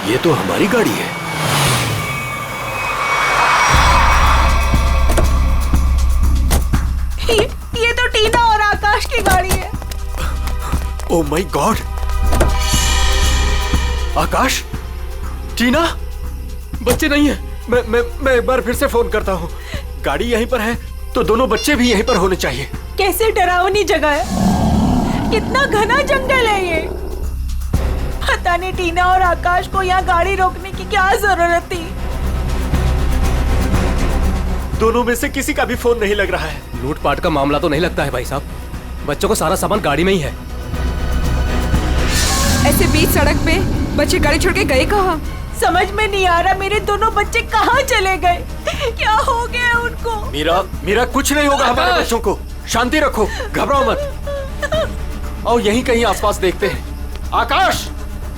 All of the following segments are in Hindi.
ये तो हमारी गाड़ी है। ये तो टीना और आकाश की गाड़ी है। Oh my God! आकाश, टीना, बच्चे नहीं है। मैं एक बार फिर से फोन करता हूँ। गाड़ी यहीं पर है तो दोनों बच्चे भी यहीं पर होने चाहिए। कैसे डरावनी जगह है, कितना घना जंगल है ये। पता नहीं टीना और आकाश को यहाँ गाड़ी रोकने की क्या जरूरत थी। दोनों में से किसी का भी फोन नहीं लग रहा है। लूटपाट का मामला तो नहीं लगता है भाई साहब। बच्चों को सारा सामान गाड़ी में ही है। ऐसे बीच सड़क पे बच्चे गाड़ी छोड़ के गए कहाँ? समझ में नहीं आ रहा मेरे दोनों बच्चे कहाँ चले गए। क्या हो गया उनको? मीरा कुछ नहीं होगा हमारे बच्चों को। शांति रखो, घबराओ मत। और यहीं कहीं आसपास देखते हैं। आकाश,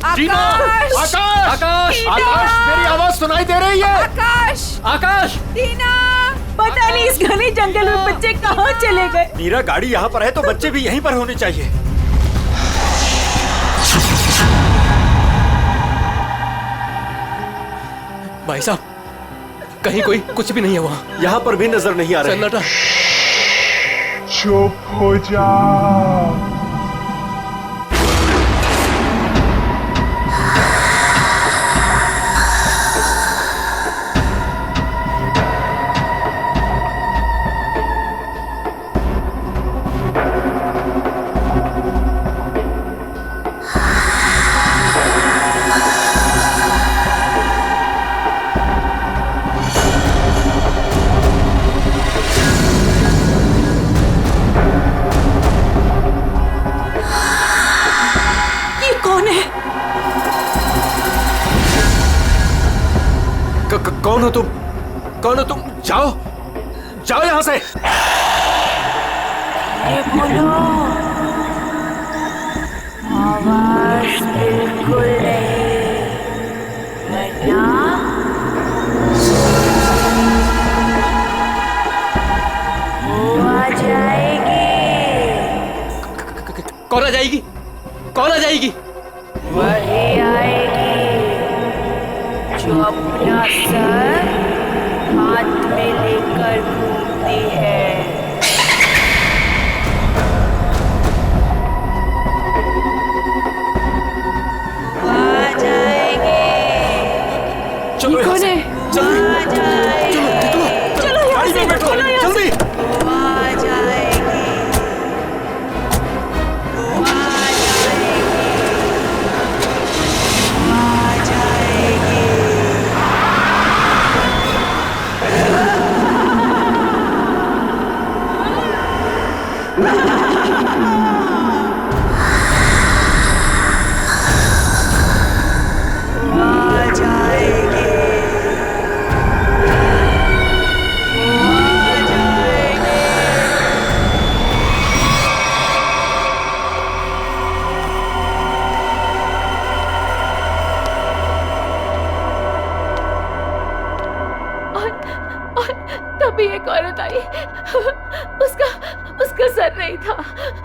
टीना, आकाश, आकाश, आकाश, मेरी आवाज सुनाई दे रही है? आकाश, आकाश, टीना, पता नहीं इस घने जंगल में बच्चे कहाँ चले गए। मीरा, गाड़ी यहाँ पर है तो बच्चे भी यहीं पर होने चाहिए। भाई साहब, कहीं कोई कुछ भी नहीं है वहाँ। यहाँ पर भी नजर नहीं आ रहा है। सन्नाटा। चुप हो जा। कौन हो तुम? कौन हो तुम? जाओ, जाओ यहाँ से। बोलो, आवाज बिल्कुल नहीं, वरना वो आ जाएगी। कौन आ जाएगी? कौन आ जाएगी? वही आएगी जो अपना सर हाथ में लेकर घूमती है। वो आ जाएगी। चलो यहाँ कौन से, है? जल्दी, आ जाएगी। चलो, गाड़ी में बैठो, जल्दी। वो आ जाएगी। वो आ जाएगी। वो आ जाएगी। आ जाएगी। आ जाएगी। और तभी एक औरत आई। उसका सर नहीं था।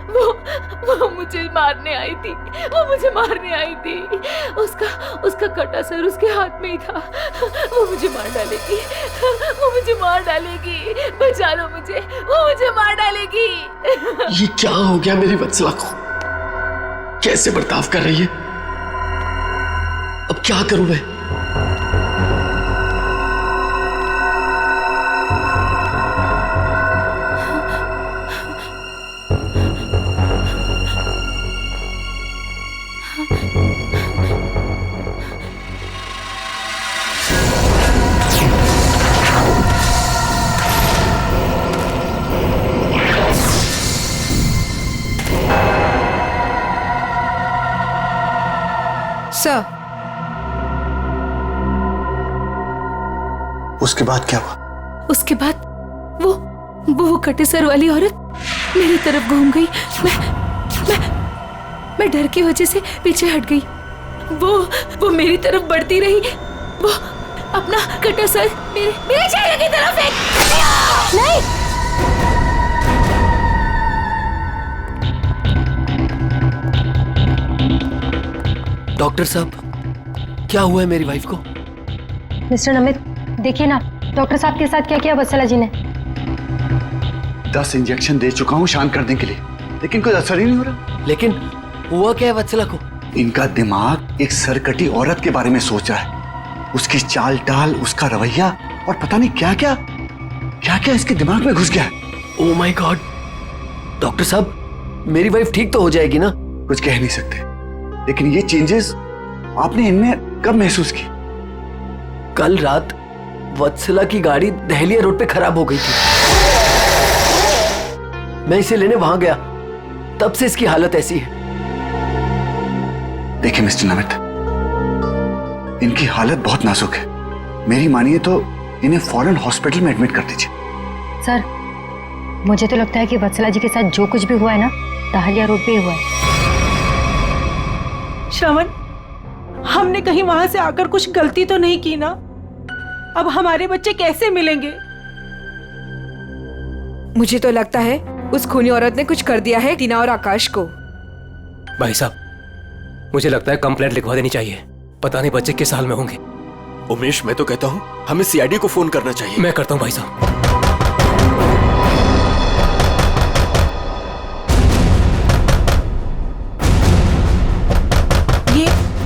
वो मुझे मारने आई थी। वो मुझे मारने आई थी। उसका कटा सर उसके हाथ में ही था। वो मुझे मार डालेगी। वो मुझे मार डालेगी। बचा लो मुझे। वो मुझे मार डालेगी। ये क्या हो गया मेरी वत्सला को? कैसे बर्ताव कर रही है? अब क्या करूं मैं? सर, उसके बाद क्या हुआ? उसके बाद वो कटे सर वाली औरत मेरी तरफ घूम गई। मैं डर की वजह से पीछे हट गई। वो मेरी तरफ बढ़ती रही। वो अपना कटा सर मेरे चेहरे की तरफ फेंक। नहीं, डॉक्टर साहब, क्या हुआ है मेरी वाइफ को? मिस्टर नमित, देखिए ना डॉक्टर साहब के साथ क्या किया वत्सला जी ने। 10 इंजेक्शन दे चुका हूँ शांत करने के लिए, लेकिन कोई असर ही नहीं हो रहा। लेकिन हुआ क्या है वत्सला को? इनका दिमाग एक सरकटी औरत के बारे में सोच रहा है। उसकी चाल डाल, उसका रवैया और पता नहीं क्या क्या इसके दिमाग में घुस गया है। Oh my God! डॉक्टर साहब, मेरी वाइफ ठीक तो हो जाएगी ना? कुछ कह नहीं सकते, लेकिन ये चेंजेस आपने इनमें कब महसूस की? कल रात वत्सला की गाड़ी दहलिया रोड पे खराब हो गई थी। मैं इसे लेने वहां गया, तब से इसकी हालत ऐसी है। देखिए मिस्टर नमित, इनकी हालत बहुत नाजुक है। मेरी मानिए तो इन्हें फौरन हॉस्पिटल में एडमिट कर दीजिए। सर, मुझे तो लगता है कि वत्सला जी के साथ जो कुछ भी हुआ है ना, दहलिया रोड पे ही हुआ है। श्रवण, हमने कहीं वहां से आकर कुछ गलती तो नहीं की ना? अब हमारे बच्चे कैसे मिलेंगे? मुझे तो लगता है उस खूनी औरत ने कुछ कर दिया है टीना और आकाश को। भाई साहब, मुझे लगता है कंप्लेंट लिखवा देनी चाहिए। पता नहीं बच्चे किस हाल में होंगे। उमेश, मैं तो कहता हूँ हमें सीआईडी को फोन करना चाहिए। मैं करता हूँ भाई साहब।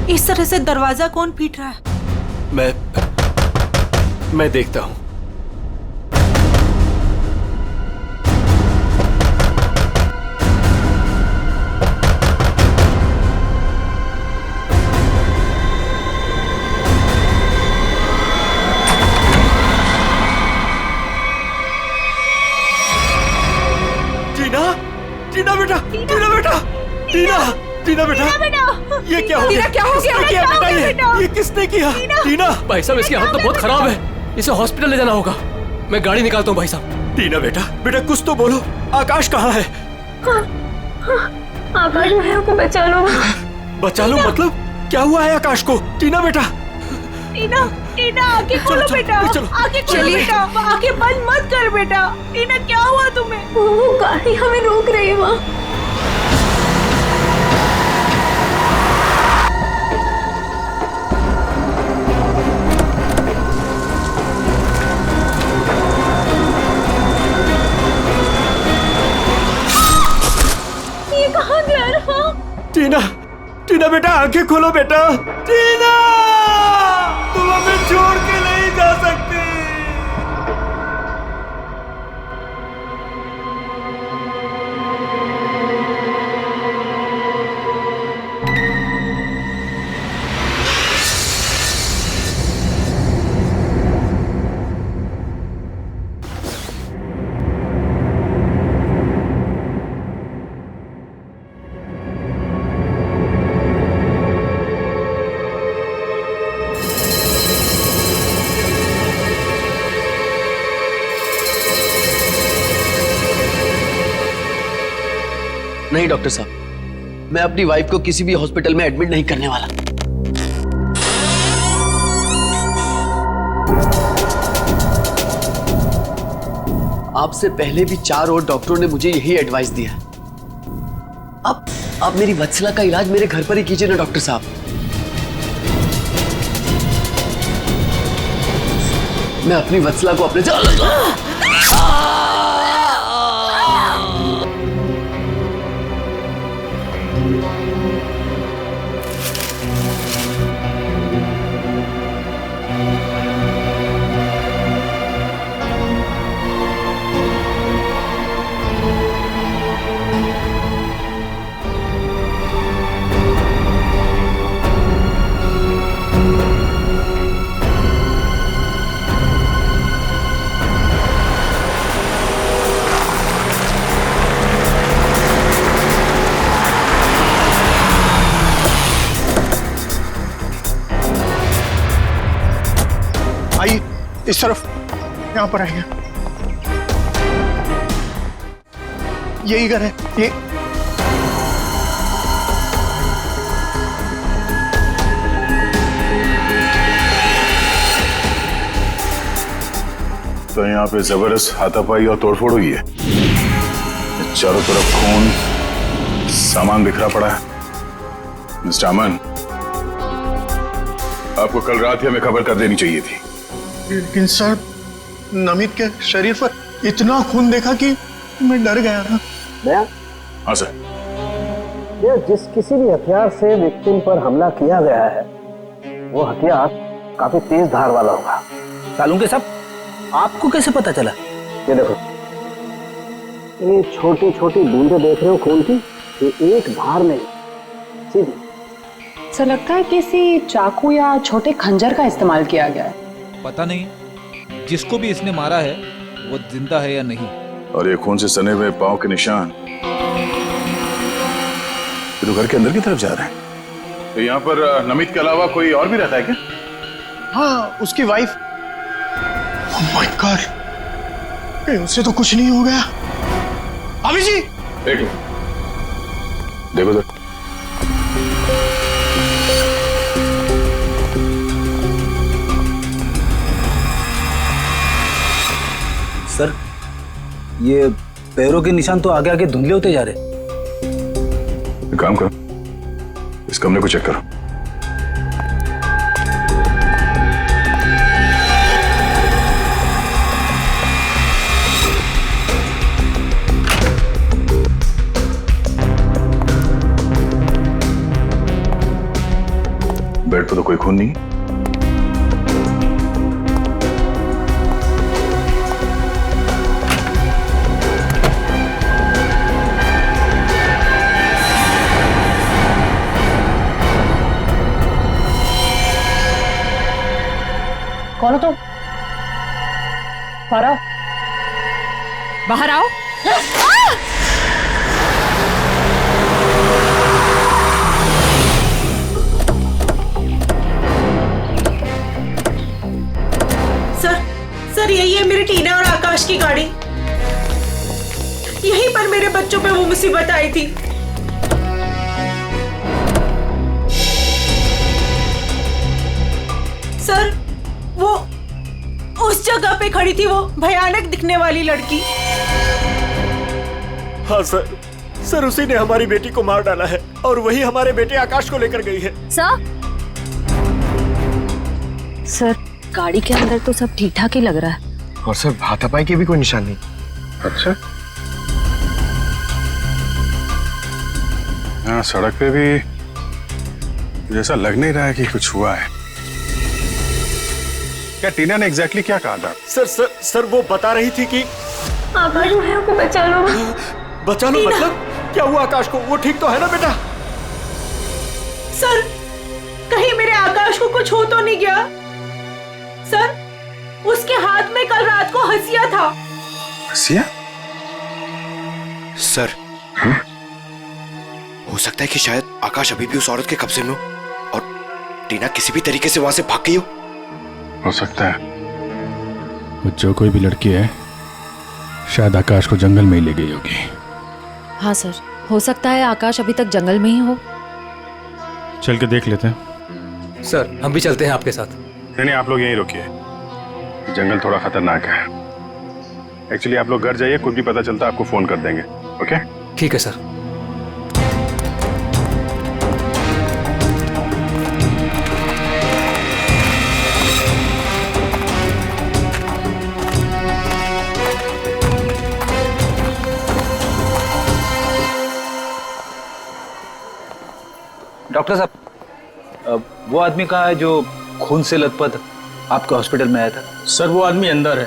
इस तरह से दरवाजा कौन पीट रहा है? मैं देखता हूं। टीना बेटा, टीना बेटा, टीना बेटा, ये क्या हो गया? क्या हो गया? किसने किया बेटा? ये किसने किया? टीना! भाई साहब, इसकी हालत तो बहुत खराब है। इसे हॉस्पिटल ले जाना होगा। मैं गाड़ी निकालता हूँ भाई साहब। टीना बेटा, कुछ तो बोलो। आकाश कहाँ है? आकाश भैया को बचा लो। बचा लो मतलब? क्या हुआ है आकाश को? टीना बेटा, टीना आगे खोलो बेटा, आगे खोलो बेटा, आगे बंद मत कर बेटा। टीना, क्या हुआ तुम्हें? वो गाड़ी हमें रोक रही है वहाँ। ये कहाँ जा रहा? टीना बेटा, आंखें खोलो बेटा। टीना, तुम हमें छोड़ के नहीं जा सकती। नहीं डॉक्टर साहब, मैं अपनी वाइफ को किसी भी हॉस्पिटल में एडमिट नहीं करने वाला। आपसे पहले भी 4 और डॉक्टरों ने मुझे यही एडवाइस दिया। अब मेरी वत्सला का इलाज मेरे घर पर ही कीजिए ना डॉक्टर साहब। मैं अपनी वत्सला को अपने आइए इस तरफ, यहाँ पर आइए। यही घर है ये। तो यहाँ पे जबरदस्त हाथापाई और तोड़फोड़ हुई है। चारों तरफ खून, सामान बिखरा पड़ा है। मिस्टर अमन, आपको कल रात ही हमें खबर कर देनी चाहिए थी। लेकिन सर, नमित के शरीर पर इतना खून देखा कि मैं डर गया था। हाँ सर। जिस किसी भी हथियार से विक्टिम पर हमला किया गया है वो हथियार काफी तेज धार वाला होगा। सालुंके साहब, आपको कैसे पता चला? ये देखो, ये छोटी छोटी बूंदें देख रहे हो खून की, ये एक धार नहीं, सीधी। सर लगता है किसी चाकू या छोटे खंजर का इस्तेमाल किया गया है। पता नहीं जिसको भी इसने मारा है वो जिंदा है या नहीं। और ये खून से सने हुए पांव के निशान तो घर के अंदर की तरफ जा रहे हैं। तो यहाँ पर नमित के अलावा कोई और भी रहता है क्या? हाँ, उसकी वाइफ। ओह माय गॉड, कहीं उससे तो कुछ नहीं हो गया। अभी जी एक देखो सर। सर, ये पैरों के निशान तो आगे आगे धुंधले होते जा रहे। एक काम करो, इस कमरे को चेक करो। बेड पर तो कोई खून नहीं। कौन हो तुम? बाहर आओ। बाहर आओ। सर यही है मेरी टीना और आकाश की गाड़ी। यहीं पर मेरे बच्चों पे वो मुसीबत आई थी। सर वो उस जगह पे खड़ी थी वो भयानक दिखने वाली लड़की। हाँ सर उसी ने हमारी बेटी को मार डाला है और वही हमारे बेटे आकाश को लेकर गई है। सर गाड़ी के अंदर तो सब ठीक ठाक ही लग रहा है। और सर, हाथापाई के भी कोई निशान नहीं। अच्छा, हाँ सड़क पे भी जैसा लग नहीं रहा है कि कुछ हुआ है। क्या टीना ने एग्जैक्टली क्या कहा था? सर वो बता रही थी कि आकाश को बचा लो। बचा लो मतलब क्या हुआ आकाश को? वो ठीक तो है ना बेटा? सर कहीं मेरे आकाश को कुछ हो तो नहीं गया? सर उसके हाथ में कल रात को हंसिया था। हंसिया? सर हो सकता है कि शायद आकाश अभी भी उस औरत के कब्जे में हो और टीना किसी भी तरीके से वहां से भाग गई हो सकता है वो जो कोई भी लड़की है शायद आकाश को जंगल में ही ले गई होगी। हाँ सर, हो सकता है आकाश अभी तक जंगल में ही हो। चल के देख लेते हैं। सर हम भी चलते हैं आपके साथ। नहीं, आप लोग यहीं रुकिए, जंगल थोड़ा खतरनाक है। एक्चुअली आप लोग घर जाइए, कुछ भी पता चलता आपको फोन कर देंगे। ओके ठीक है सर। डॉक्टर साहब, वो आदमी कहाँ है जो खून से लथपथ आपके हॉस्पिटल में आया था? सर वो आदमी अंदर है।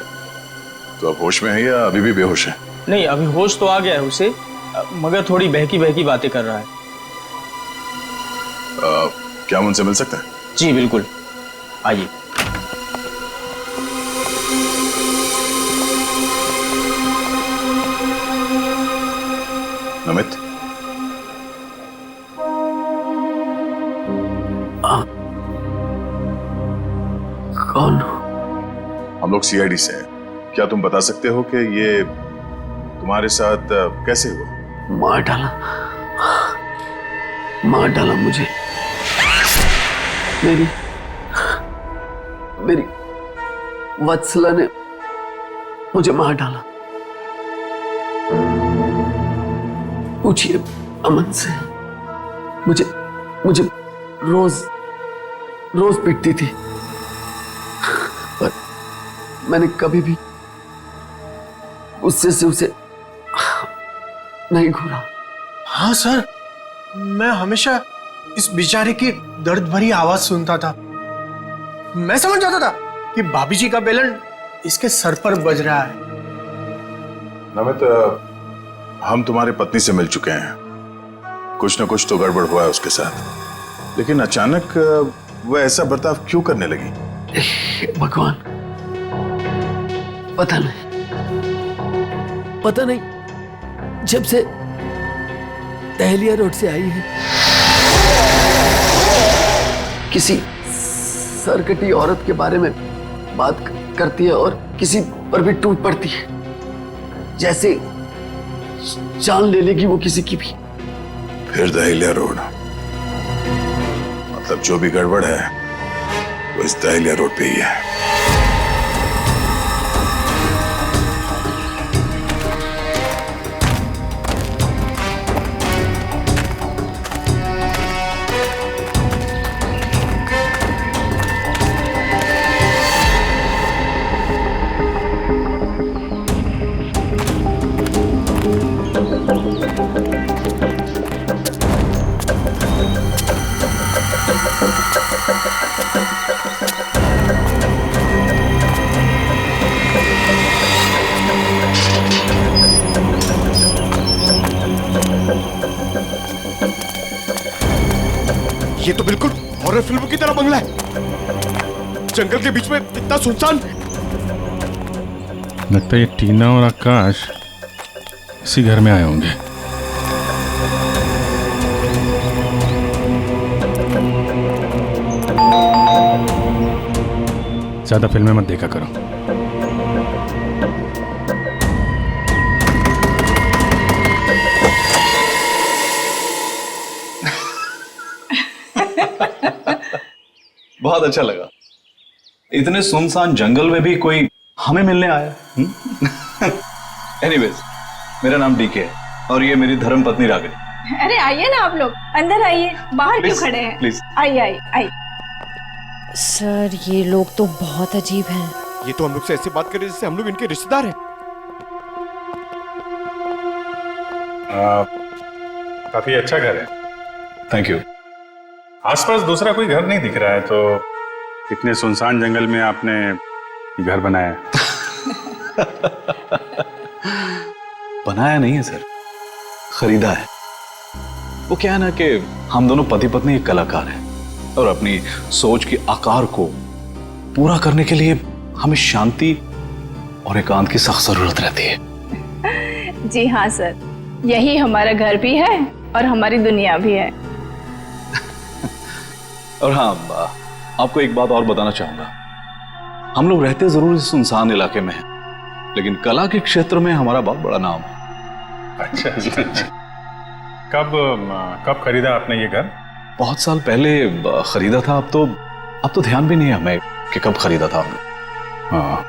तो आप होश में है या अभी भी बेहोश है? नहीं, अभी होश तो आ गया है उसे, मगर थोड़ी बहकी बहकी बातें कर रहा है। क्या हम उनसे मिल सकते हैं? जी बिल्कुल, आइए। नमित, कौन? हम लोग सीआईडी से हैं। क्या तुम बता सकते हो कि ये तुम्हारे साथ कैसे हुआ? मार डाला मुझे। मेरी वत्सला ने मुझे मार डाला। पूछिए अमन से। मुझे रोज पिटती थी, पर मैंने कभी भी गुस्से से उसे नहीं घूरा। हाँ सर, मैं हमेशा इस बेचारे की दर्द भरी आवाज सुनता था। मैं समझ जाता था कि भाभी जी का बेलन इसके सर पर बज रहा है। नमित, हम तुम्हारी पत्नी से मिल चुके हैं। कुछ न कुछ तो गड़बड़ हुआ है उसके साथ, लेकिन अचानक वह ऐसा बर्ताव क्यों करने लगी? भगवान, पता नहीं, जब से दहलिया रोड से आई है किसी सरकटी औरत के बारे में बात करती है और किसी पर भी टूट पड़ती है, जैसे जान ले लेगी वो किसी की भी। फिर दहलिया रोड, मतलब जो भी गड़बड़ है वो इस दहलिया रोड पे ही है। ये तो बिल्कुल हॉरर फिल्म की तरह बंगला है, जंगल के बीच में इतना सुनसान। लगता है ये टीना और आकाश इसी घर में आए होंगे। ज्यादा फिल्में मत देखा करो। बहुत अच्छा लगा, इतने सुनसान जंगल में भी कोई हमें मिलने आया। एनीवेज, मेरा नाम डीके है और ये मेरी धर्म पत्नी रागिनी। अरे आइए ना, आप लोग अंदर आइए, बाहर क्यों खड़े हैं? प्लीज आइए आइए आइए। सर, ये लोग तो बहुत अजीब हैं। ये तो हम लोग से ऐसी बात कर रहे जैसे हम लोग इनके रिश्तेदार हैं। काफी अच्छा घर है। Thank you. आसपास दूसरा कोई घर नहीं दिख रहा है, तो इतने सुनसान जंगल में आपने ये घर बनाया? बनाया नहीं है सर, खरीदा है। वो क्या है ना कि हम दोनों पति पत्नी एक कलाकार हैं और अपनी सोच के आकार को पूरा करने के लिए हमें शांति और एकांत की सख्त जरूरत रहती है। जी हाँ सर, यही हमारा घर भी है और हमारी दुनिया भी है। और हाँ, आपको एक बात और बताना चाहूंगा। हम लोग रहते जरूर इस सुनसान इलाके में हैं, लेकिन कला के क्षेत्र में हमारा बहुत बड़ा नाम है। अच्छा, अच्छा। कब खरीदा आपने ये घर? बहुत साल पहले खरीदा था। अब तो ध्यान भी नहीं है हमें कि कब खरीदा था हमने। हाँ,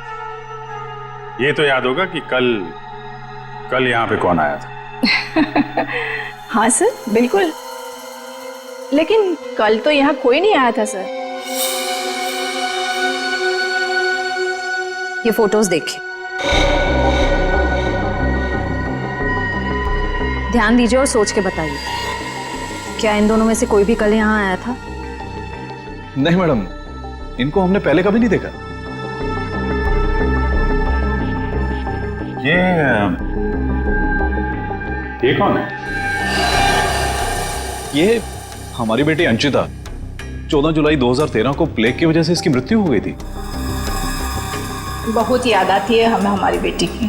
ये तो याद होगा कि कल यहाँ पे कौन आया था। हाँ सर, बिल्कुल, लेकिन कल तो यहाँ कोई नहीं आया था सर। ये फोटोज देखिए, ध्यान दीजिए और सोच के बताइए, क्या इन दोनों में से कोई भी कल यहाँ आया था? नहीं मैडम, इनको हमने पहले कभी नहीं देखा। ये कौन है? ये हमारी बेटी अंशिता। 14 जुलाई 2013 को प्लेग की वजह से इसकी मृत्यु हो गई थी। बहुत याद आती है हमें हमारी बेटी की।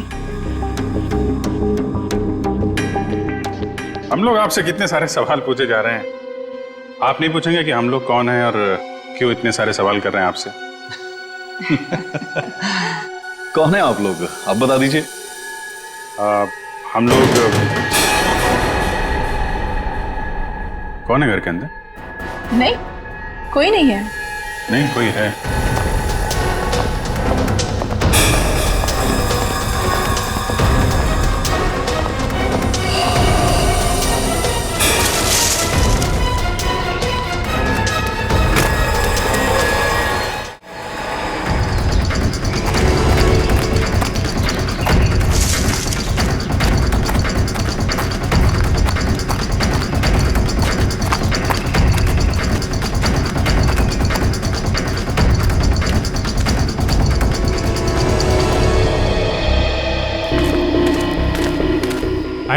हम लोग आपसे कितने सारे सवाल पूछे जा रहे हैं, आप नहीं पूछेंगे कि हम लोग कौन हैं और क्यों इतने सारे सवाल कर रहे हैं आपसे? कौन है आप लोग, आप बता दीजिए। हम लोग कौन है घर के अंदर? नहीं, कोई नहीं है। नहीं, कोई है।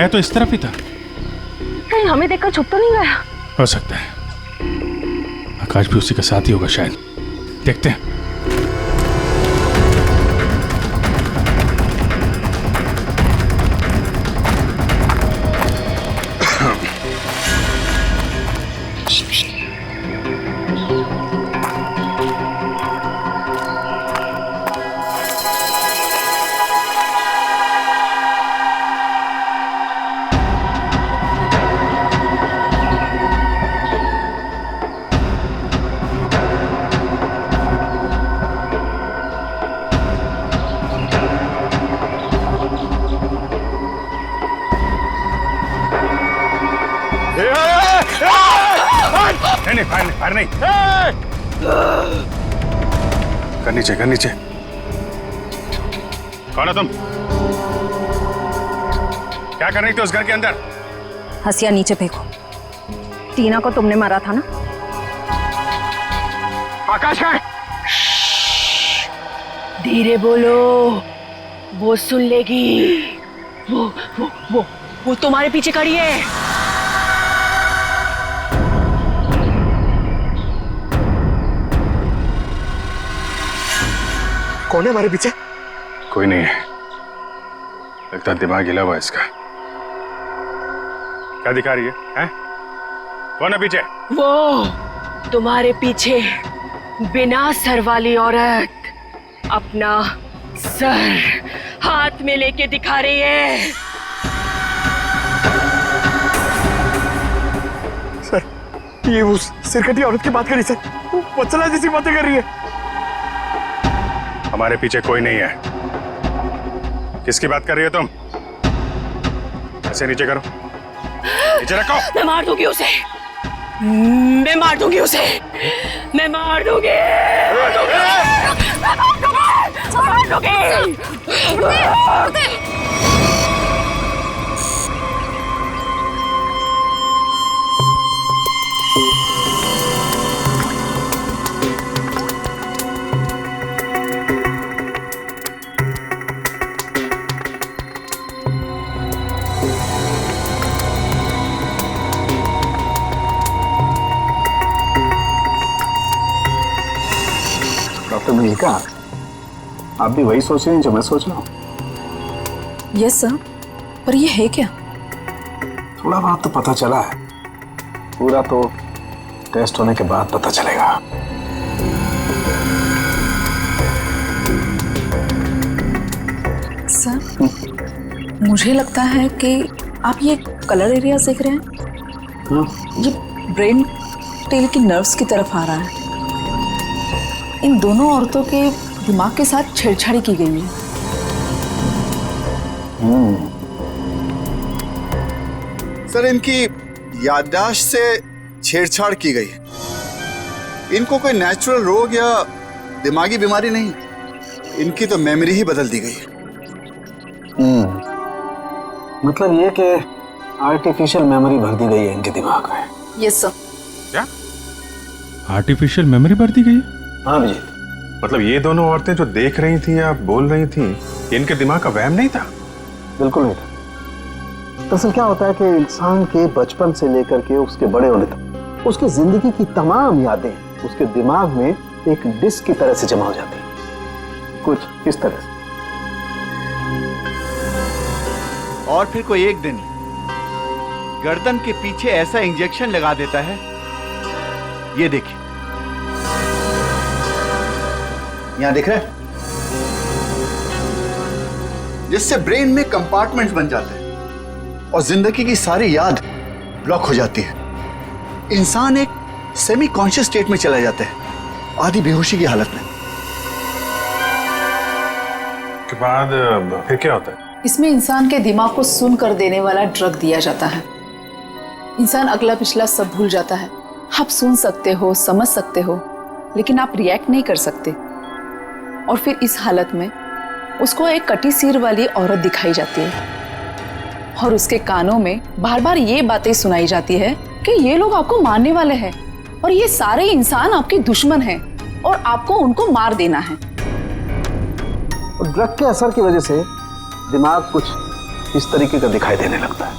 आया तो इस तरफ ही था। कहीं हमें देखकर छुप तो नहीं गया? हो सकता है आकाश भी उसी के साथ ही होगा शायद। देखते हैं। नहीं फायर नहीं। कर नीचे। कौन हो तुम? क्या कर रही थी उस घर के अंदर? हसिया नीचे फेंको। टीना को तुमने मारा था ना? आकाश का धीरे बोलो, वो सुन लेगी। वो तुम्हारे पीछे खड़ी है। कौन है हमारे पीछे? कोई नहीं है, लगता है दिमाग हिला हुआ इसका। क्या दिखा रही है? कौन है पीछे? वो तुम्हारे पीछे बिना सर वाली औरत अपना सर हाथ में लेके दिखा रही है। सर ये उस सिरकटी औरत की बात करी सर, वत्सला जैसी बातें कर रही है। हमारे पीछे कोई नहीं है। किसकी बात कर रही हो तुम? ऐसे नीचे करो, नीचे रखो। मैं मार दूंगी उसे, मैं मार दूंगी उसे, मैं मार दूंगी। डॉक्टर मल्लिका, आप भी वही सोच रही हैं जो मैं सोच रहा हूँ? यस सर, पर ये है क्या? थोड़ा बहुत तो पता चला है, पूरा तो टेस्ट होने के बाद पता चलेगा। सर, मुझे लगता है कि आप ये कलर एरिया देख रहे हैं। ये ब्रेन टेल की नर्व्स की तरफ आ रहा है। इन दोनों औरतों के दिमाग के साथ छेड़छाड़ी की गई है। सर इनकी याददाश्त से छेड़छाड़ की गई। इनको कोई नेचुरल रोग या दिमागी बीमारी नहीं, इनकी तो मेमोरी ही बदल दी गई है। मतलब ये कि आर्टिफिशियल मेमोरी भर दी गई है इनके दिमाग में। Yes sir. क्या आर्टिफिशियल मेमोरी भर दी गई? हाँ जी। मतलब ये दोनों औरतें जो देख रही थी या बोल रही थी, इनके दिमाग का वहम नहीं था? बिल्कुल नहीं था। दरअसल क्या होता है कि इंसान के बचपन से लेकर के उसके बड़े होने तक उसकी जिंदगी की तमाम यादें उसके दिमाग में एक डिस्क की तरह से जमा हो जाती हैं, कुछ इस तरह से। और फिर कोई एक दिन गर्दन के पीछे ऐसा इंजेक्शन लगा देता है, ये देखिए, यहां दिख रहा है, जिससे ब्रेन में कंपार्टमेंट्स बन जाते हैं और जिंदगी की सारी याद ब्लॉक हो जाती है। इंसान एक सेमी कॉन्शियस स्टेट में चला जाता है, आधी बेहोशी की हालत में। के बाद फिर क्या होता है? इसमें इंसान के दिमाग को सुन कर देने वाला ड्रग दिया जाता है। इंसान अगला पिछला सब भूल जाता है। आप सुन सकते हो, समझ सकते हो, लेकिन आप रिएक्ट नहीं कर सकते। और फिर इस हालत में उसको एक कटी सिर वाली औरत दिखाई जाती है और उसके कानों में बार बार ये बातें सुनाई जाती है कि ये लोग आपको मारने वाले हैं और ये सारे इंसान आपके दुश्मन हैं और आपको उनको मार देना है। और ड्रग के असर की वजह से दिमाग कुछ इस तरीके का दिखाई देने लगता है।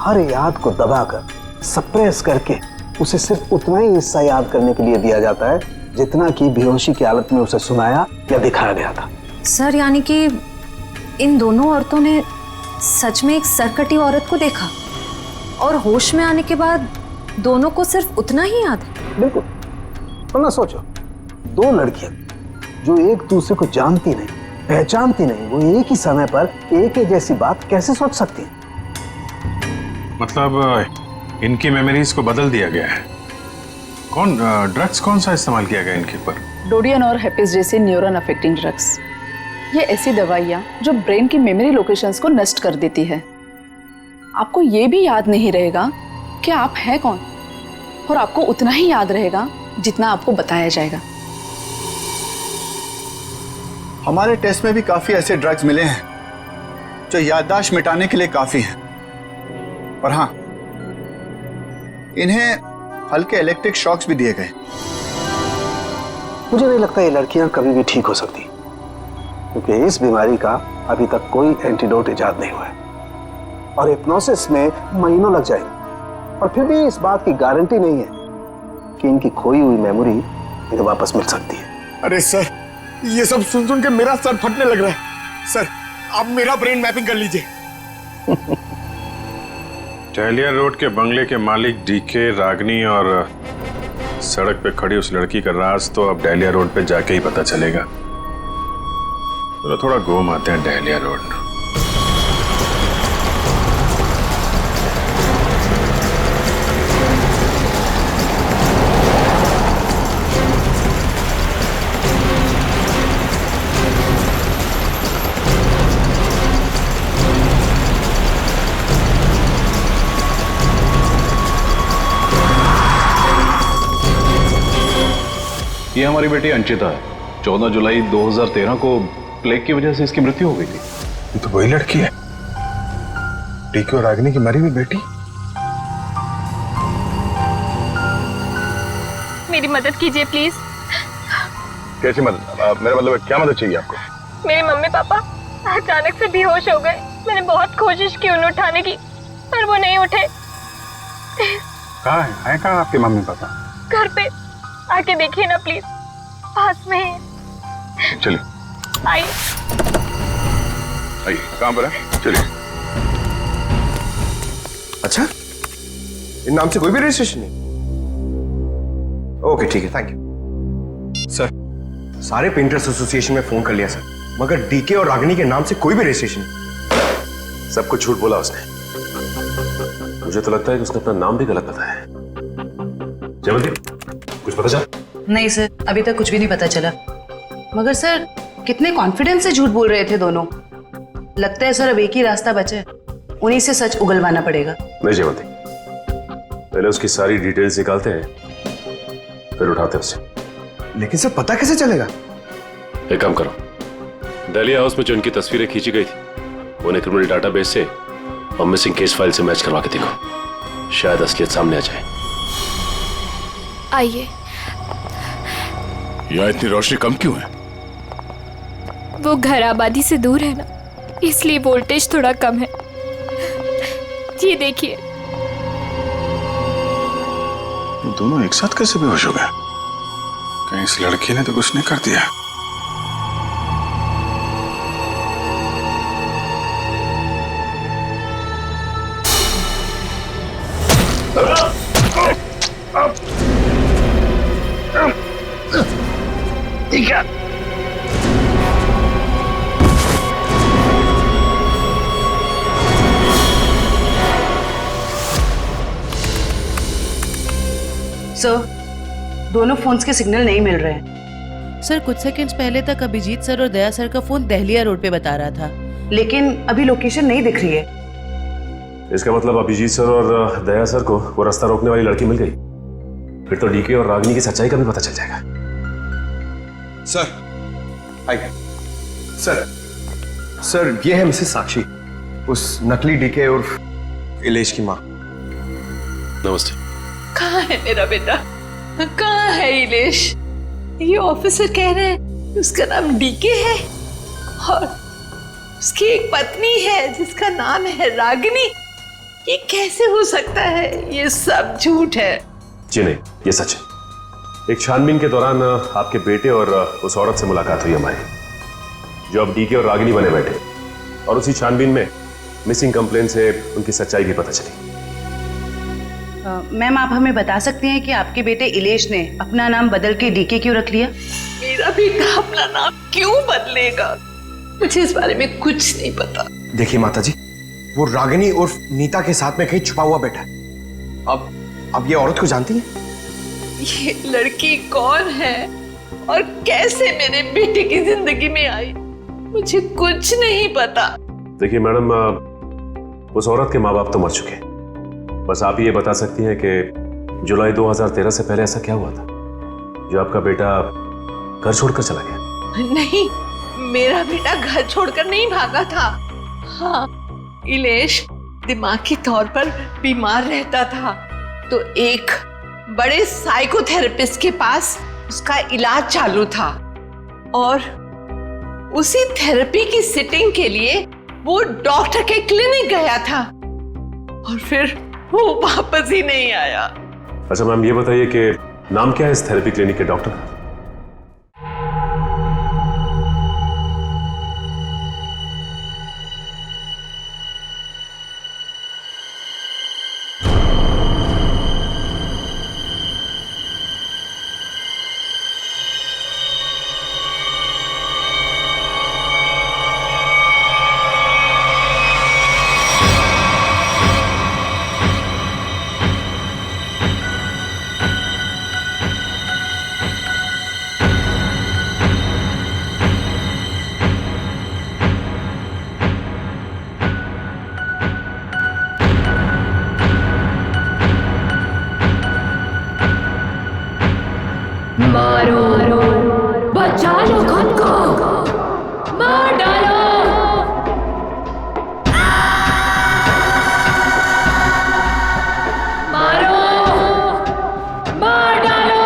हर याद को दबाकर, सप्रेस करके उसे सिर्फ उतना ही हिस्सा याद करने के लिए दिया जाता है जितना कि बेहोशी की हालत में उसे सुनाया या दिखाया गया था। सर यानी कि इन दोनों औरतों ने सच में एक सरकटी औरत को देखा और होश में आने के बाद दोनों को सिर्फ उतना ही याद है। बिल्कुल। वरना सोचो, दो लड़कियां जो एक दूसरे को जानती नहीं, पहचानती नहीं, वो एक ही समय पर एक ही जैसी बात कैसे सोच सकती हैं? मतलब इनकी मेमोरीज को बदल दिया गया है। ड्रग्स कौन सा इस्तेमाल किया गया इनके ऊपर? डोडियन और हेपिस जैसे न्यूरॉन अफेक्टिंग ड्रग्स। ये ऐसी दवाइयाँ जो ब्रेन की मेमोरी लोकेशंस को नष्ट कर देती है। आपको ये भी याद नहीं रहेगा कि आप हैं कौन, और आपको उतना ही याद रहेगा जितना आपको बताया जाएगा। हमारे टेस्ट में भी काफी ऐसे ड्रग्स मिले हैं जो याददाश्त मिटाने के लिए काफी हैं, और हाँ, इन्हें हल्के इलेक्ट्रिक शॉक्स भी दिए गए। मुझे नहीं लगता ये लड़कियां कभी भी ठीक हो सकती, क्योंकि इस बीमारी का अभी तक कोई एंटीडोट इजाद नहीं हुआ है और हिप्नोसिस में महीनों लग जाएंगे, और फिर भी इस बात की गारंटी नहीं है कि इनकी खोई हुई मेमोरी इन्हें वापस मिल सकती है। अरे सर, ये सब सुन के मेरा सर फटने लग रहा है। सर, आप मेरा ब्रेन मैपिंग कर लीजिए। डहलिया रोड के बंगले के मालिक डीके, रागनी और सड़क पे खड़ी उस लड़की का राज तो अब डहलिया रोड पे जाके ही पता चलेगा। तो थोड़ा घूम आते हैं डहलिया रोड। ये हमारी बेटी अंचिता है। 14 जुलाई 2013 को प्लेग की वजह से इसकी मृत्यु हो गई थी। ये तो वही लड़की है, डीके और रागिनी की मरी हुई बेटी। मेरी मदद कीजिए प्लीज। कैसी मदद? मेरा मतलब क्या मदद चाहिए आपको? मेरे मम्मी पापा अचानक से बेहोश हो गए। मैंने बहुत कोशिश की उन्हें उठाने की, पर वो नहीं उठे। कहाँ है आपके मम्मी पापा? घर पे आके देखिए ना प्लीज, पास में है। चलिए आइए। कहाँ पर है? चलिए। अच्छा, इन नाम से कोई भी रजिस्ट्रेशन नहीं? ओके ठीक है, थैंक यू सर। सारे पेंटर्स एसोसिएशन में फोन कर लिया सर, मगर डीके और रागिनी के नाम से कोई भी रजिस्ट्रेशन नहीं। सब कुछ झूठ बोला उसने। मुझे तो लगता है कि उसने अपना नाम भी गलत बताया है। जयवंती, कुछ पता चला? नहीं सर, अभी तक कुछ भी नहीं पता चला। मगर सर, कितने कॉन्फिडेंस से झूठ बोल रहे थे दोनों। लगता है सर अब एक ही रास्ता बचा है, उन्हीं से सच उगलवाना पड़ेगा। नहीं जयवंती, पहले उसकी सारी डिटेल्स निकालते हैं, फिर उठाते हैं उसे। लेकिन सर पता कैसे चलेगा? एक काम करो, डहलिया हाउस में जो उनकी तस्वीरें खींची गई थी उन्हें क्रिमिनल डाटाबेस से और मिसिंग केस फाइल से मैच करवा के देखो, शायद असलियत सामने आ जाए। आइए। यहाँ इतनी रोशनी कम क्यों है? वो घर आबादी से दूर है ना, इसलिए वोल्टेज थोड़ा कम है। ये देखिए। दोनों एक साथ कैसे बेहोश हो गए? कहीं इस लड़की ने तो कुछ नहीं कर दिया? ठीक है। सर, दोनों फोन्स के सिग्नल नहीं मिल रहे हैं। सर, कुछ सेकंड्स पहले तक अभिजीत सर और दया सर का फोन दहलिया रोड पे बता रहा था, लेकिन अभी लोकेशन नहीं दिख रही है। इसका मतलब अभिजीत सर और दया सर को वो रास्ता रोकने वाली लड़की मिल गई। फिर तो डीके और रागिनी की सच्चाई का भी पता चल जाएगा। सर आइए। सर ये है मिसेस साक्षी, उस नकली डीके और इलेश की माँ। नमस्ते। कहाँ है मेरा बेटा? कहाँ है इलेश? ये ऑफिसर कह रहे हैं उसका नाम डीके है, और उसकी एक पत्नी है जिसका नाम है रागिनी। ये कैसे हो सकता है? ये सब झूठ है। जी नहीं, ये सच है। एक छानबीन के दौरान आपके बेटे और उस औरत से मुलाकात हुई हमारी, जो अब डीके और रागिनी बने बैठे, और उसी छानबीन में मिसिंग कंप्लेन से उनकी सच्चाई भी पता चली। मैम, आप हमें बता सकती हैं कि आपके बेटे इलेश ने अपना नाम बदल के डीके क्यों रख लिया? मेरा बेटा अपना नाम क्यों बदलेगा? मुझे इस बारे में कुछ नहीं पता। देखिए माताजी, वो रागिनी उर्फ नीता के साथ में कहीं छुपा हुआ बैठा है। अब ये औरत को जानती है? ये लड़की कौन है और कैसे मेरे बेटे की जिंदगी में आई, मुझे कुछ नहीं पता। देखिए मैडम, उस औरत के माँ बाप तो मर चुके हैं। बस आप ये बता सकती हैं कि जुलाई 2013 से पहले ऐसा क्या हुआ था जो आपका बेटा घर छोड़कर चला गया? नहीं, मेरा बेटा घर छोड़कर नहीं भागा था। हाँ, इलेश दिमागी तौर पर बीमार रहता था, तो एक बड़े साइकोथेरेपिस्ट के पास उसका इलाज चालू था, और उसी थेरेपी की सिटिंग के लिए वो डॉक्टर के क्लिनिक गया था, और फिर वो वापस ही नहीं आया। अच्छा मैम, ये बताइए कि नाम क्या है इस थेरेपी क्लिनिक के डॉक्टर का? मारो, बचा लो खुद को, मार डालो। मारो, मार डालो,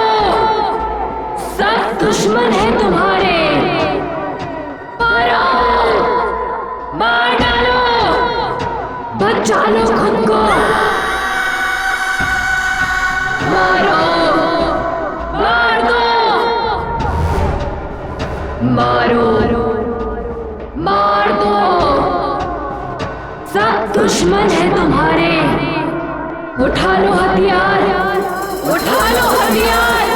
सब दुश्मन है तुम्हारे। मारो, मार डालो, बचा लो खुद को। मारो, मारो, मार दो, सब दुश्मन है तुम्हारे। उठा लो हथियार, उठा लो हथियार,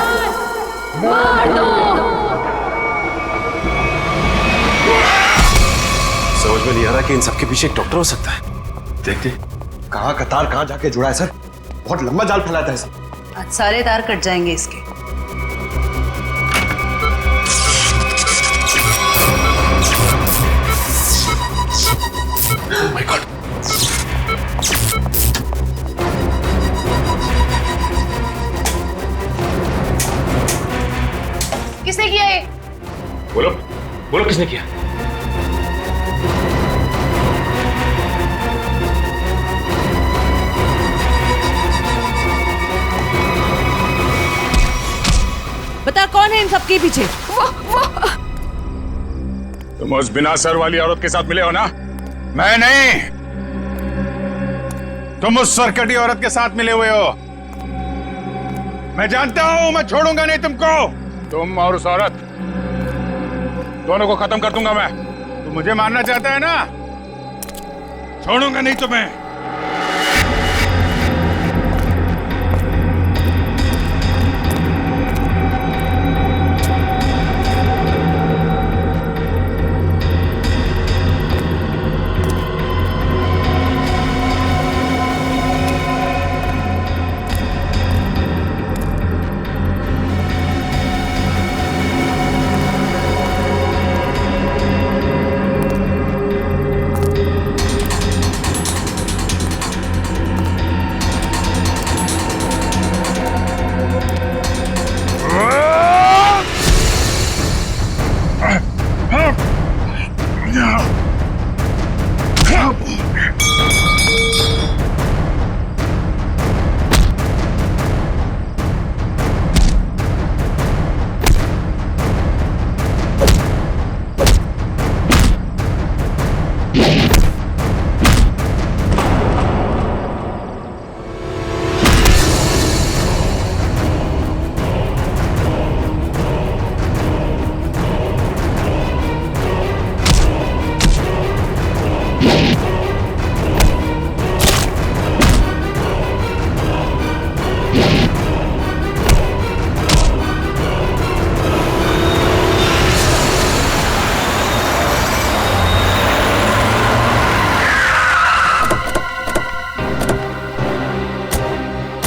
मार दो। समझ में नहीं आ रहा कि इन सबके पीछे एक डॉक्टर हो सकता है। देखते कहाँ का तार कहाँ जाके जुड़ा है सर। बहुत लंबा जाल फैलाता है सर। आज सारे तार कट जाएंगे इसके। Oh my God. किसने किया ये? बोलो, बोलो किसने किया? बता कौन है इन सबके पीछे? तुम उस बिना सर वाली औरत के साथ मिले हो ना? मैं नहीं, तुम उस सरकटी औरत के साथ मिले हुए हो। मैं जानता हूं, मैं छोड़ूंगा नहीं तुमको। तुम और उस औरत दोनों को खत्म कर दूंगा मैं। तुम मुझे मारना चाहता है ना? छोड़ूंगा नहीं तुम्हें।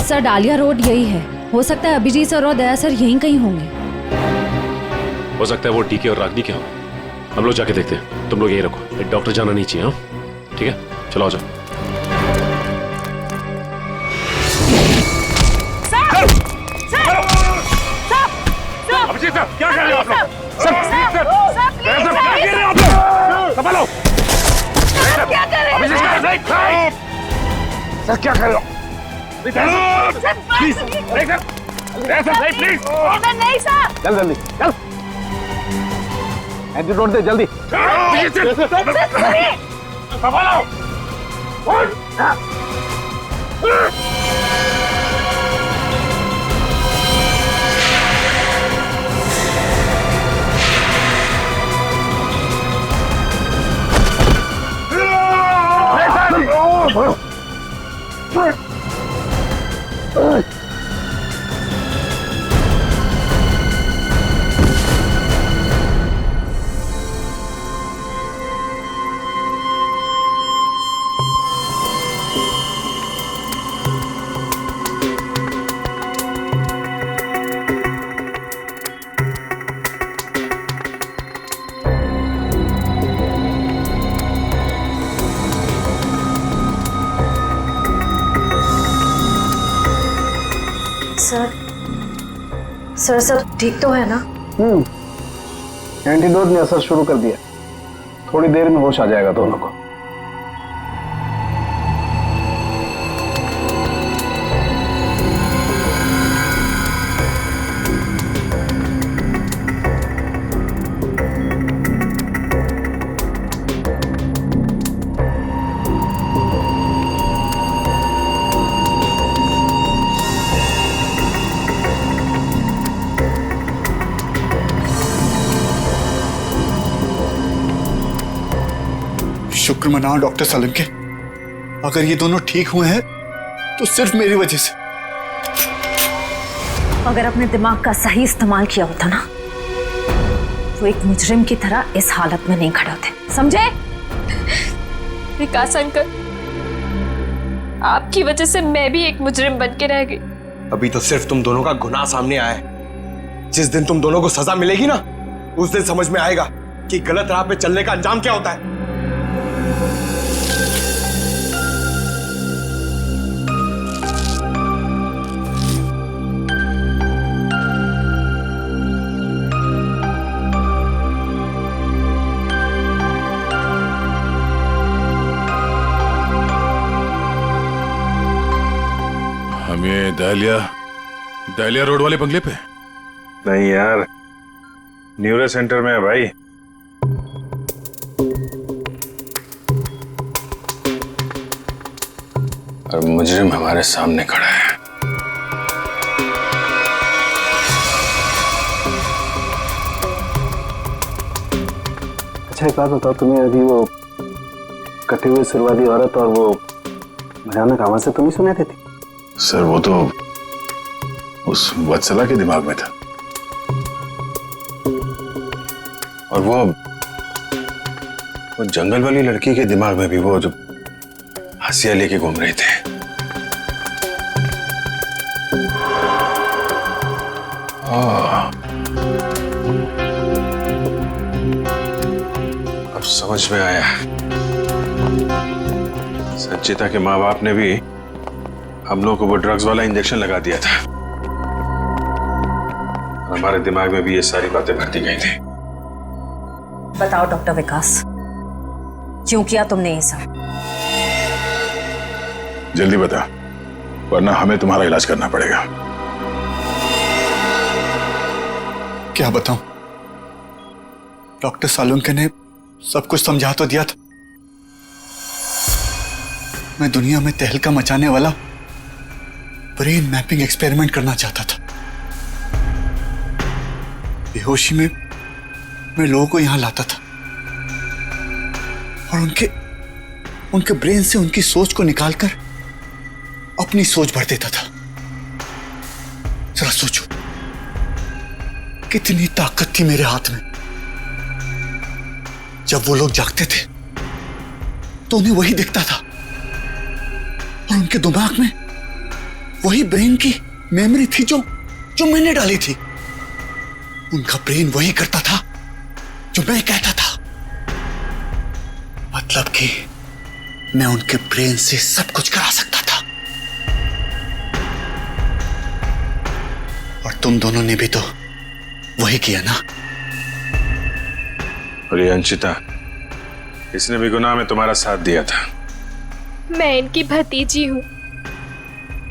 सर डालिया रोड यही है। हो सकता है अभिजीत सर और दया सर यहीं कहीं होंगे। हो सकता है वो डीके और रागनी के हों। हम लोग जाके देखते हैं, तुम लोग यहीं रखो, एक डॉक्टर जाना नहीं चाहिए। हाँ ठीक है, चलो आ जाओ। अभिजीत सर, क्या कर रहे हो आप लोग? सर, क्या कर रहे हो आप लोग? संभालो। क्या कर रहे हो? अभिजीत सर, सर क्या कर रहे हो? Please, please. नहीं सर। चल जल्दी, चल। एंटीडोट दे जल्दी। संभालो। सर सब ठीक तो है ना? एंटीडोट ने असर शुरू कर दिया, थोड़ी देर में होश आ जाएगा दोनों को। शुक्र मनाओ डॉक्टर सालुंके, अगर ये दोनों ठीक हुए हैं तो सिर्फ मेरी वजह से। अगर अपने दिमाग का सही इस्तेमाल किया होता ना तो एक मुजरिम की तरह इस हालत में नहीं खड़े होते, समझे? विकास अंकल, आपकी वजह से मैं भी एक मुजरिम बन के रह गई। अभी तो सिर्फ तुम दोनों का गुनाह सामने आया है। जिस दिन तुम दोनों को सजा मिलेगी ना, उस दिन समझ में आएगा कि गलत राह पे चलने का अंजाम क्या होता है। हम ये दहलिया रोड वाले बंगले पे? नहीं यार, न्यूरो सेंटर में है भाई। और मुजरिम हमारे सामने खड़ा है। अच्छा एक बात बताओ, तुम्हें अभी वो कटे हुए सिरवादी औरत और वो भयानक आवाज से तुम ही सुने थे? सर वो तो उस वत्सला के दिमाग में था, और वो जंगल वाली लड़की के दिमाग में भी, वो जो हंसिया लेके घूम रहे थे। अब समझ में आया, संचिता के माँ बाप ने भी हम लोगों को वो ड्रग्स वाला इंजेक्शन लगा दिया था। हमारे दिमाग में भी ये सारी बातें भरती गई थी। बताओ डॉक्टर विकास, क्यों किया तुमने ये सब? जल्दी बता, वरना हमें तुम्हारा इलाज करना पड़ेगा। क्या बताऊं, डॉक्टर सालुंके ने सब कुछ समझा तो दिया था। मैं दुनिया में तहलका मचाने वाला ब्रेन मैपिंग एक्सपेरिमेंट करना चाहता था। बेहोशी में मैं लोगों को यहां लाता था और उनके ब्रेन से उनकी सोच को निकालकर अपनी सोच भर देता था। जरा सोचो, कितनी ताकत थी मेरे हाथ में। जब वो लोग जागते थे तो उन्हें वही दिखता था और उनके दिमाग में वही ब्रेन की मेमोरी थी जो जो मैंने डाली थी। उनका ब्रेन वही करता था जो मैं कहता था। मतलब कि मैं उनके ब्रेन से सब कुछ करा सकता था। और तुम दोनों ने भी तो वही किया ना। और ये अंशिता, इसने भी गुनाह में तुम्हारा साथ दिया था। मैं इनकी भतीजी हूँ,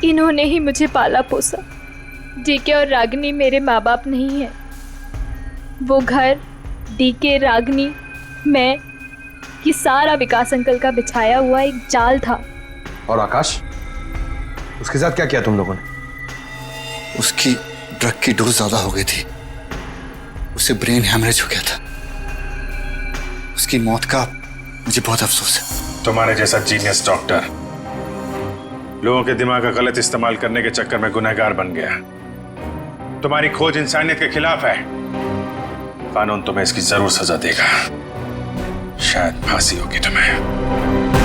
इन्होंने ही मुझे पाला पोसा। डीके और रागिनी मेरे माँ बाप नहीं है। वो घर, डीके, रागिनी, मैं, ये सारा विकास अंकल का बिछाया हुआ एक जाल था। और आकाश, उसके साथ क्या किया तुम लोगों ने? उसकी ड्रग की डोज ज्यादा हो गई थी, उसे ब्रेन हैमरेज हो गया था। उसकी मौत का मुझे बहुत अफसोस है। तुम्हारे जैसा जीनियस डॉक्टर लोगों के दिमाग का गलत इस्तेमाल करने के चक्कर में गुनहगार बन गया। तुम्हारी खोज इंसानियत के खिलाफ है। कानून तुम्हें इसकी जरूर सजा देगा। शायद फांसी होगी तुम्हें।